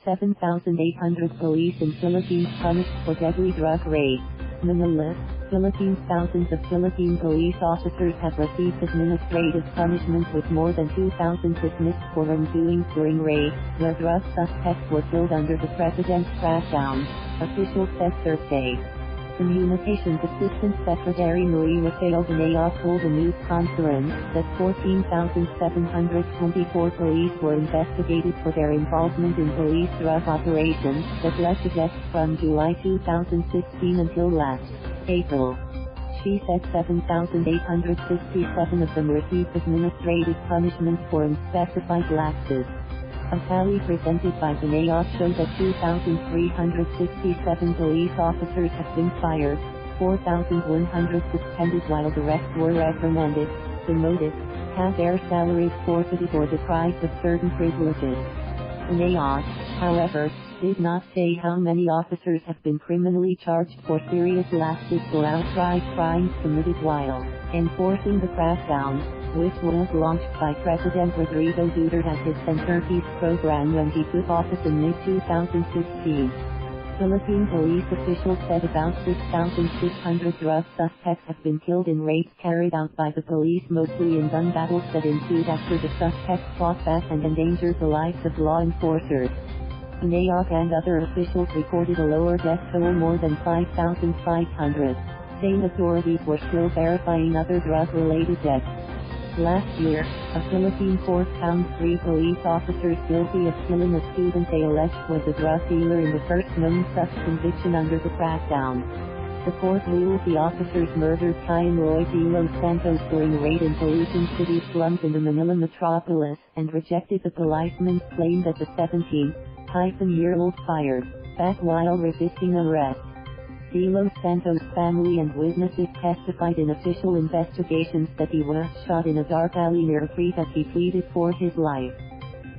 7,800 police in Philippines punished for deadly drug raids. Manila, Philippines. Thousands of Philippine police officers have received administrative punishment, with more than 2,000 dismissed for wrongdoings during raids, where drug suspects were killed under the President's crackdown, officials said Thursday. Communications Assistant Secretary Rafael told a news conference that 14,724 police were investigated for their involvement in police drug operations that led to deaths from July 2016 until last April. She said 7,867 of them received administrative punishment for unspecified lapses. A tally presented by Banaag showed that 2,367 police officers have been fired, 4,100 suspended, while the rest were reprimanded, demoted, had their salaries forfeited, or deprived of certain privileges. Banaag, however, did not say how many officers have been criminally charged for serious lapses or outright crimes committed while enforcing the crackdown, which was launched by President Rodrigo Duterte as his centerpiece program when he took office in mid-2016. Philippine police officials said about 6,600 drug suspects have been killed in raids carried out by the police, mostly in gun battles that ensued after the suspects fought back and endangered the lives of law enforcers. Banaag and other officials reported a lower death toll, more than 5,500. State authorities were still verifying other drug-related deaths. Last year, a Philippine court found 3 police officers guilty of killing a student they alleged was a drug dealer in the first known such conviction under the crackdown. The court ruled the officers murdered Kian Loyd, Delos Santos during a raid in Caloocan city slums in the Manila metropolis, and rejected the policeman's claim that the 17-year-old fired back while resisting arrest. Delos Santos' family and witnesses testified in official investigations that he was shot in a dark alley near a creek as he pleaded for his life.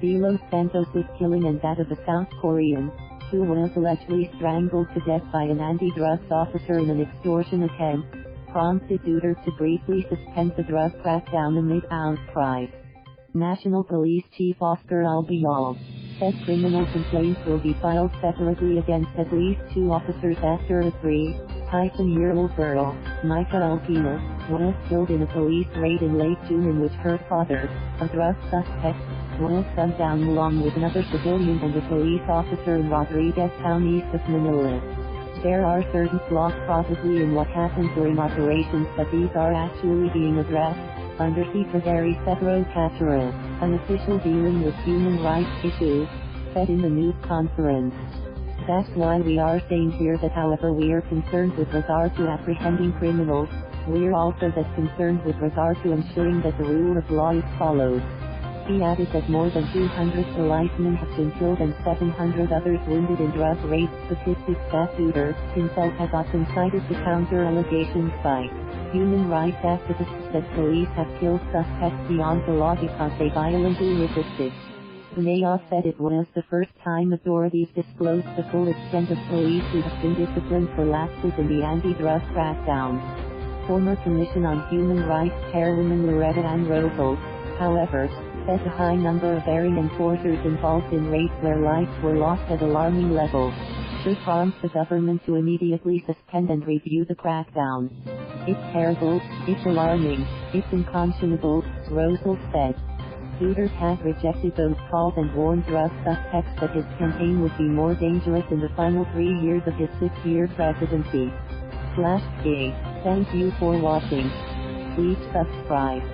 Delos Santos' killing and that of a South Korean, who was allegedly strangled to death by an anti-drugs officer in an extortion attempt, prompted Duterte to briefly suspend the drug crackdown amid outcries. National Police Chief Oscar Albayalde said criminal complaints will be filed separately against at least 2 officers after a 3-year-old girl, Myca Ulpina, was killed in a police raid in late June, in which her father, a drug suspect, was gunned down along with another civilian and a police officer in Rodriguez Town east of Manila. There are certain flaws probably in what happened during operations, but these are actually being addressed. Undersecretary Severo Catura, an official dealing with human rights issues, said in the news conference. That's why we are saying here that however we are concerned with regard to apprehending criminals, we're also that concerned with regard to ensuring that the rule of law is followed. He added that more than 200 policemen have been killed and 700 others wounded in drug raids, statistics that Duterte himself has often cited to counter allegations by human rights activists that police have killed suspects beyond the law because they violently resisted. Banaag said it was the first time authorities disclosed the full extent of police who have been disciplined for lapses in the anti-drug crackdown. Former Commission on Human Rights Chairwoman Loretta Ann Rosales, however, said the high number of erring enforcers involved in raids where lives were lost at alarming levels should prompt the government to immediately suspend and review the crackdown. It's terrible, it's alarming, it's unconscionable, Rosales said. Duterte had rejected those calls and warned drug suspects that his campaign would be more dangerous in the final 3 years of his 6-year presidency. /K. Thank you for watching. Please subscribe.